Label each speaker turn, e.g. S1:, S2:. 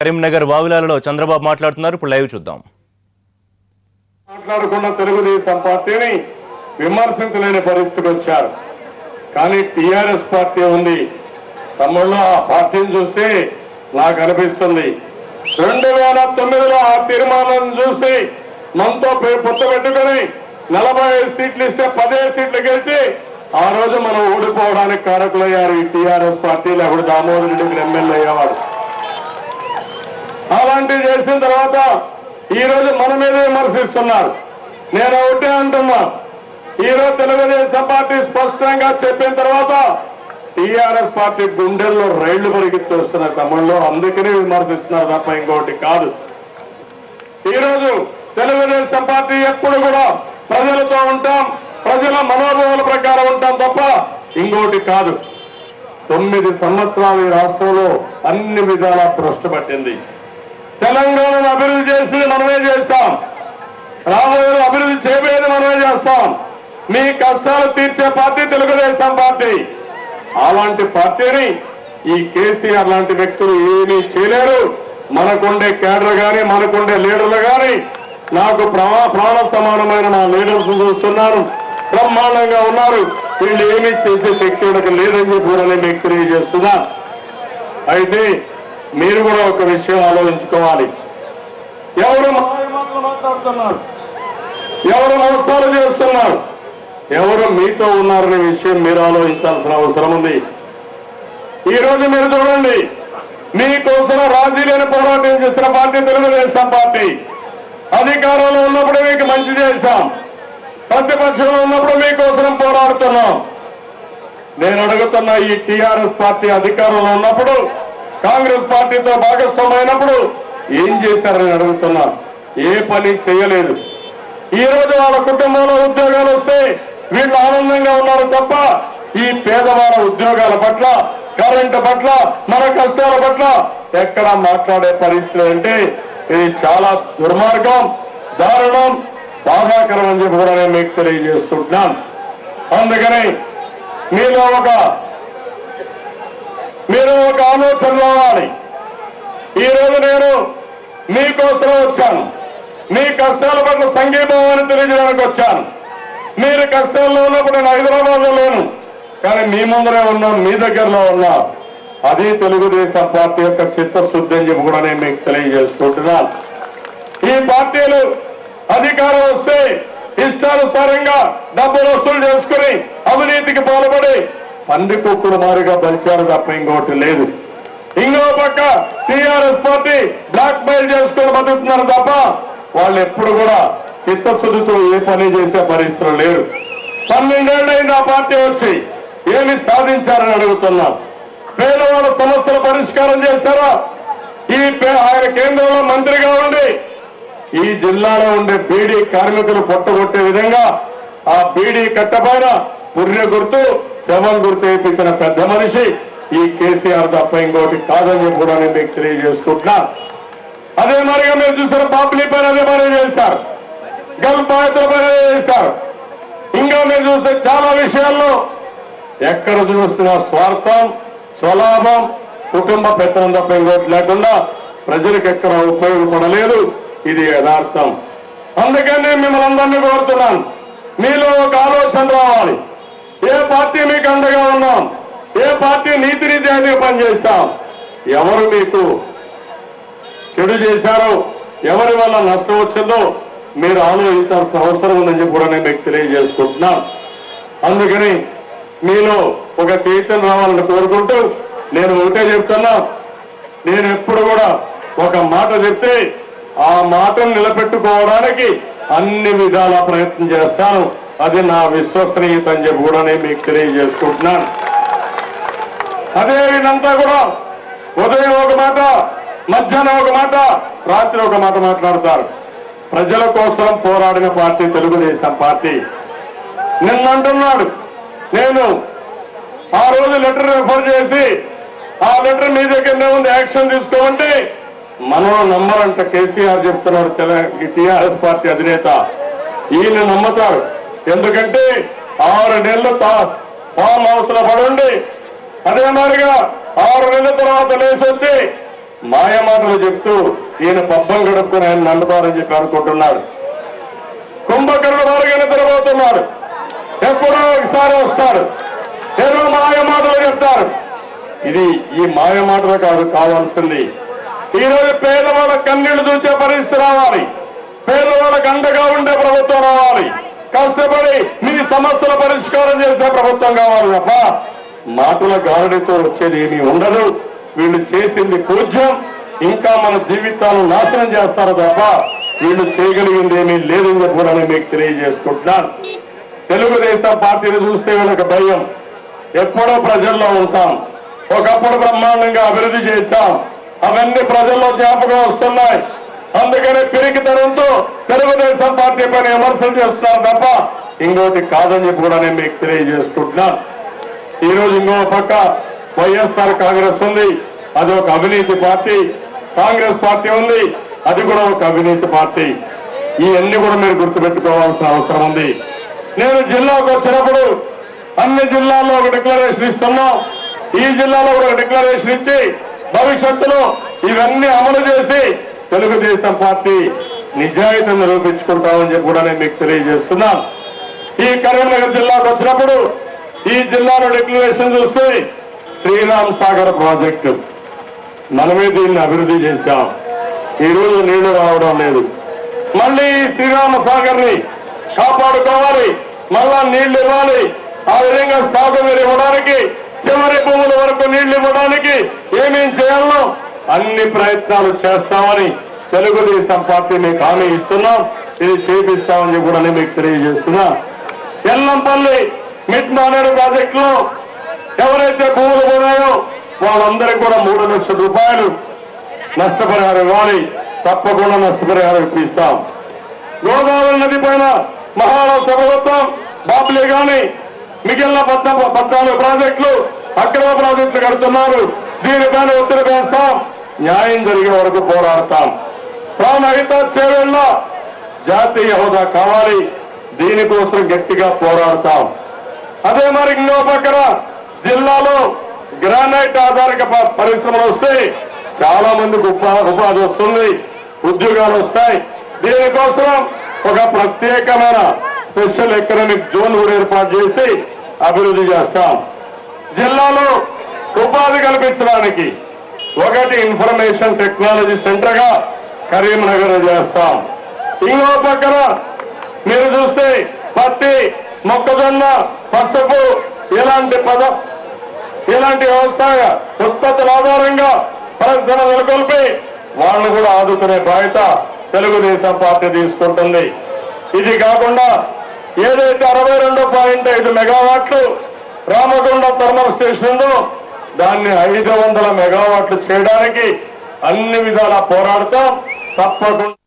S1: కరీంనగర్ వావిలాలలో చంద్రబాబు మాట్లాడుతున్నారు. ఇప్పుడు లైవ్ చూద్దాం.
S2: మాట్లాడకుండా తెలుగుదేశం పార్టీని విమర్శించలేని పరిస్థితికి వచ్చారు. కానీ టీఆర్ఎస్ పార్టీ ఉంది. తమ్ముళ్ళు ఆ పార్టీని చూస్తే నాకు అనిపిస్తుంది 2009లో ఆ తీర్మానం చూసి మనతో పొత్తు పెట్టుకుని 45 సీట్లు ఇస్తే 15 సీట్లు గెలిచి ఆ రోజు మనం ఓడిపోవడానికి కారకులయ్యారు ఈ టీఆర్ఎస్ పార్టీ. లేకపోతే దామోదర్ రెడ్డికి ఎమ్మెల్యే అయ్యేవాడు. అలాంటివి చేసిన తర్వాత ఈ రోజు మన మీద విమర్శిస్తున్నారు. నేను ఒకటే అంటున్నా, ఈరోజు తెలుగుదేశం పార్టీ స్పష్టంగా చెప్పిన తర్వాత టీఆర్ఎస్ పార్టీ గుండెల్లో రైళ్లు పరిగెత్తొస్తున్న తమ్ముళ్ళు అందుకనే విమర్శిస్తున్నారు తప్ప ఇంకోటి కాదు. ఈరోజు తెలుగుదేశం పార్టీ ఎప్పుడు కూడా ప్రజలతో ఉంటాం, ప్రజల మనోభావాల ప్రకారం ఉంటాం తప్ప ఇంకోటి కాదు. 9 సంవత్సరాలు ఈ రాష్ట్రంలో అన్ని విధాలా భ్రష్టుపట్టింది. తెలంగాణను అభివృద్ధి చేసింది మనమే చేస్తాం, రాబోయే అభివృద్ధి చేయబోయేది మనమే చేస్తాం. మీ కష్టాలు తీర్చే పార్టీ తెలుగుదేశం పార్టీ. అలాంటి పార్టీని ఈ కేసీఆర్ లాంటి వ్యక్తులు ఏమీ చేయలేరు. మనకుండే కేడర్ గాని మనకుండే లీడర్లు గాని నాకు ప్రాణ సమానమైన మా లీడర్స్ చూస్తున్నాను, బ్రహ్మాండంగా ఉన్నారు. వీళ్ళు ఏమీ చేసే శక్తి లేదని చెప్పి కూడా మీకు తెలియజేస్తున్నా. అయితే మీరు కూడా ఒక విషయం ఆలోచించుకోవాలి. ఎవరు మాటలు మాట్లాడుతున్నారు, ఎవరు మోసాలు చేస్తున్నారు, ఎవరు మీతో ఉన్నారనే విషయం మీరు ఆలోచించాల్సిన అవసరం ఉంది. ఈ రోజు మీరు చూడండి, మీకోసం రాజీ లేని పోరాటం చేసిన పార్టీ తెలుగుదేశం పార్టీ. అధికారంలో ఉన్నప్పుడు మీకు మంచి చేశాం, ప్రతిపక్షంలో ఉన్నప్పుడు మీకోసం పోరాడుతున్నాం. నేను అడుగుతున్నా, ఈ టీఆర్ఎస్ పార్టీ అధికారంలో ఉన్నప్పుడు కాంగ్రెస్ పార్టీతో భాగస్వామైనప్పుడు ఏం చేశారని అడుగుతున్నా. ఏ పని చేయలేదు. ఈ రోజు వాళ్ళ కుటుంబంలో ఉద్యోగాలు వస్తే వీళ్ళు ఆనందంగా ఉన్నారు తప్ప ఈ పేదవాళ్ళ ఉద్యోగాల పట్ల, కరెంటు పట్ల, మన కష్టాల పట్ల ఎక్కడా మాట్లాడే పరిస్థితి అంటే ఇది చాలా దుర్మార్గం, దారుణం, బాధాకరం అని చెప్పి కూడా నేను మీకు తెలియజేసుకుంటున్నాను. అందుకని మీరు ఒక ఆలోచన రావాలి. ఈ రోజు నేను మీకోసం వచ్చాను, మీ కష్టాల పట్ల సంఘీభావాన్ని తెలియజేయడానికి వచ్చాను. మీరు కష్టాల్లో ఉన్నప్పుడు నేను హైదరాబాద్లో లేను, కానీ మీ ముందరే ఉన్నాం, మీ దగ్గరలో ఉన్నా. అది తెలుగుదేశం పార్టీ యొక్క చిత్తశుద్ధి అని చెప్పి కూడా నేను మీకు తెలియజేసుకుంటున్నాను. ఈ పార్టీలు అధికారం వస్తే ఇష్టానుసారంగా డబ్బులు వసూలు చేసుకుని అవినీతికి పాల్పడి పంది కుక్కుడు మారిగా బలిచారు తప్ప ఇంకోటి లేదు. ఇంకో పక్క టీఆర్ఎస్ పార్టీ బ్లాక్ మెయిల్ చేసుకుని బతుకుతున్నారు తప్ప వాళ్ళు ఎప్పుడు కూడా చిత్తశుద్ధితో ఏ పని చేసే పరిస్థితులు లేరు. 12 ఏళ్ళైంది ఆ పార్టీ వచ్చి, ఏమి సాధించారని అడుగుతున్నాం. పేదవాళ్ళ సమస్యల పరిష్కారం చేశారా? ఆయన కేంద్రంలో మంత్రిగా ఉండి ఈ జిల్లాలో ఉండే బీడీ కార్మికులు పొట్టగొట్టే విధంగా ఆ బీడీ కట్టపైన పుర్రె గుర్తు, శవం గుర్తు వేయించిన పెద్ద మనిషి ఈ కేసీఆర్ తప్ప ఇంకోటి కాదని చెప్పి కూడా నేను మీకు తెలియజేసుకుంటున్నా. అదే మరిగా మీరు చూసిన బాబ్లీ పైన అదే పని చేశారు, గల్ఫ్ బాధితుల పైన చేశారు. ఇంకా మీరు చూస్తే చాలా విషయాల్లో ఎక్కడ చూస్తున్న స్వార్థం, స్వలాభం, కుటుంబ పెత్తనం తప్ప ఇంకోటి లేకుండా ప్రజలకు ఎక్కడ ఉపయోగపడలేదు. ఇది యథార్థం. అందుకని నేను మిమ్మల్ని అందరినీ కోరుతున్నాను, మీలో ఒక ఆలోచన రావాలి. ఏ పార్టీ మీకు అండగా ఉన్నాం, ఏ పార్టీ నీతి నిజాయితీగా పనిచేస్తాం, ఎవరు మీకు చెడు చేశారో, ఎవరి వల్ల నష్టం వచ్చిందో మీరు ఆలోచించాల్సిన అవసరం ఉందని చెప్పి కూడా నేను మీకు తెలియజేసుకుంటున్నాను. అందుకని మీలో ఒక చైతన్యం రావాలని కోరుకుంటూ నేను ఒకటే చెప్తున్నా, నేను ఎప్పుడు కూడా ఒక మాట చెప్తే ఆ మాటను నిలబెట్టుకోవడానికి అన్ని విధాల ప్రయత్నం చేస్తాను. అది నా విశ్వసనీయత అని చెప్పి కూడా నేను మీకు తెలియజేసుకుంటున్నాను. అదే వీళ్ళంతా కూడా ఉదయం ఒక మాట, మధ్యాహ్నం ఒక మాట, రాత్రి ఒక మాట మాట్లాడతారు. ప్రజల కోసం పోరాడిన పార్టీ తెలుగుదేశం పార్టీ. నిన్నంటున్నాడు, నేను ఆ రోజు లెటర్ రెఫర్ చేసి ఆ లెటర్ మీ దగ్గరనే ఉంది, యాక్షన్ తీసుకోమంటే మనం నమ్మరంట. కేసీఆర్ చెప్తున్నాడు, టీఆర్ఎస్ పార్టీ అధినేత. ఈయన నమ్ముతారు. ఎందుకంటే 6 నెలలు ఫామ్ హౌస్ లో పడుండి అదే మాదిరిగా 6 నెలల తర్వాత లేచి వచ్చి మాయమాటలు చెప్తూ ఈయన పబ్బం గడుపుకుని ఆయన నమ్ముతారని చెప్పి అనుకుంటున్నాడు. కుంభకర్ణుడు వారుగా నిద్రపోతున్నాడు. ఎప్పుడో ఒకసారి వస్తాడు, ఏదో మాయమాటలు చెప్తారు. ఇది ఈ మాయమాటలు కావాల్సింది. ఈరోజు పేదవాళ్ళ కన్నీళ్లు చూసే పరిస్థితి రావాలి. పేదవాళ్ళకు అండగా ఉండే ప్రభుత్వం రావాలి. కష్టపడి మీ సమస్యల పరిష్కారం చేసే ప్రభుత్వం కావాలి తప్ప మాటల గారడితో వచ్చేది ఏమీ ఉండదు. వీళ్ళు చేసింది పూజ్యం, ఇంకా మన జీవితాలను నాశనం చేస్తారు తప్ప వీళ్ళు చేయగలిగింది ఏమీ లేదని చెప్పి కూడా నేను మీకు తెలియజేసుకుంటున్నాను. తెలుగుదేశం పార్టీని చూస్తే వీళ్ళకి భయం. ఎప్పుడో ప్రజల్లో ఉంటాం. ఒకప్పుడు బ్రహ్మాండంగా అభివృద్ధి చేశాం. అవన్నీ ప్రజల్లో జ్ఞాపకం వస్తున్నాయి. అందుకని పిరికితనంతో తెలుగుదేశం పార్టీ పైన విమర్శలు చేస్తున్నారు తప్ప ఇంకోటి కాదని చెప్పి కూడా నేను మీకు తెలియజేసుకుంటున్నాను. ఈరోజు ఇంకో పక్క వైఎస్ఆర్ కాంగ్రెస్ ఉంది, అది ఒక అవినీతి పార్టీ. కాంగ్రెస్ పార్టీ ఉంది, అది కూడా ఒక అవినీతి పార్టీ. ఇవన్నీ కూడా మీరు గుర్తుపెట్టుకోవాల్సిన అవసరం ఉంది. నేను జిల్లాకు వచ్చినప్పుడు అన్ని జిల్లాల్లో ఒక డిక్లరేషన్ ఇస్తున్నాం. ఈ జిల్లాలో ఒక డిక్లరేషన్ ఇచ్చి భవిష్యత్తులో ఇవన్నీ అమలు చేసి తెలుగుదేశం పార్టీ నిజాయితీని నిరూపించుకుంటామని చెప్పి కూడా నేను మీకు తెలియజేస్తున్నాను. ఈ కరీంనగర్ జిల్లాకు వచ్చినప్పుడు ఈ జిల్లాలో డిక్లరేషన్ చూస్తే శ్రీరామ్ సాగర్ ప్రాజెక్టు మనమే దీన్ని అభివృద్ధి చేశాం. ఈ రోజు నీళ్లు రావడం లేదు. మళ్ళీ ఈ శ్రీరామ సాగర్ ని కాపాడుకోవాలి, మళ్ళా నీళ్లు ఇవ్వాలి. ఆ విధంగా సాగునీరు ఇవ్వడానికి, చివరి భూముల వరకు నీళ్లు ఇవ్వడానికి ఏమేం చేయాలో అన్ని ప్రయత్నాలు చేస్తామని తెలుగుదేశం పార్టీ మీకు హామీ ఇస్తున్నాం. ఇది చేపిస్తామని కూడా నేను మీకు తెలియజేస్తున్నా. ఎల్లంపల్లి మిడ్ మానేరు ప్రాజెక్టులో ఎవరైతే భూములు ఉన్నాయో వాళ్ళందరికీ కూడా 3 లక్షల రూపాయలు నష్టపరిహారం ఇవ్వాలి. తప్పకుండా నష్టపరిహారం ఇప్పిస్తాం. గోదావరి నది పైన మహారాష్ట్ర ప్రభుత్వం బాబ్లీ గాని మిగిలిన 14 ప్రాజెక్టులు అక్రమ ప్రాజెక్టులు కడుతున్నారు. దీనిపైన ఒత్తిడి వేస్తాం. న్యాయం జరిగే వరకు పోరాడతాం. ప్రాణహిత చేవేళ్ల జాతీయ హోదా కావాలి. దీనికోసం గట్టిగా పోరాడతాం. అదే మరి ఇంకో పక్కన జిల్లాలో గ్రానైట్ ఆధారిత పరిశ్రమలు వస్తే చాలా మందికి ఉపాధి వస్తుంది, ఉద్యోగాలు వస్తాయి. దీనికోసం ఒక ప్రత్యేకమైన స్పెషల్ ఎకనామిక్ జోన్ కూడా ఏర్పాటు చేసి అభివృద్ధి చేస్తాం. జిల్లాలో ఉపాధి కల్పించడానికి ఒకటి ఇన్ఫర్మేషన్ టెక్నాలజీ సెంటర్ గా కరీంనగర్ చేస్తాం. ఇంకో పక్కన మీరు చూస్తే పత్తి, మొక్కజొన్న, పసుపు ఇలాంటి వ్యవసాయ ఉత్పత్తుల ఆధారంగా పరిశ్రమ నెలకొల్పి వాళ్ళను కూడా ఆదుకునే బాధ్యత తెలుగుదేశం పార్టీ తీసుకుంటుంది. ఇది కాకుండా ఏదైతే 62.5 మెగావాట్లు రామగుండ థర్మల్ స్టేషన్ ఉందో దాన్ని 500 మెగావాట్లు చేయడానికి అన్ని విధాలా పోరాడతాం. తప్పకుండా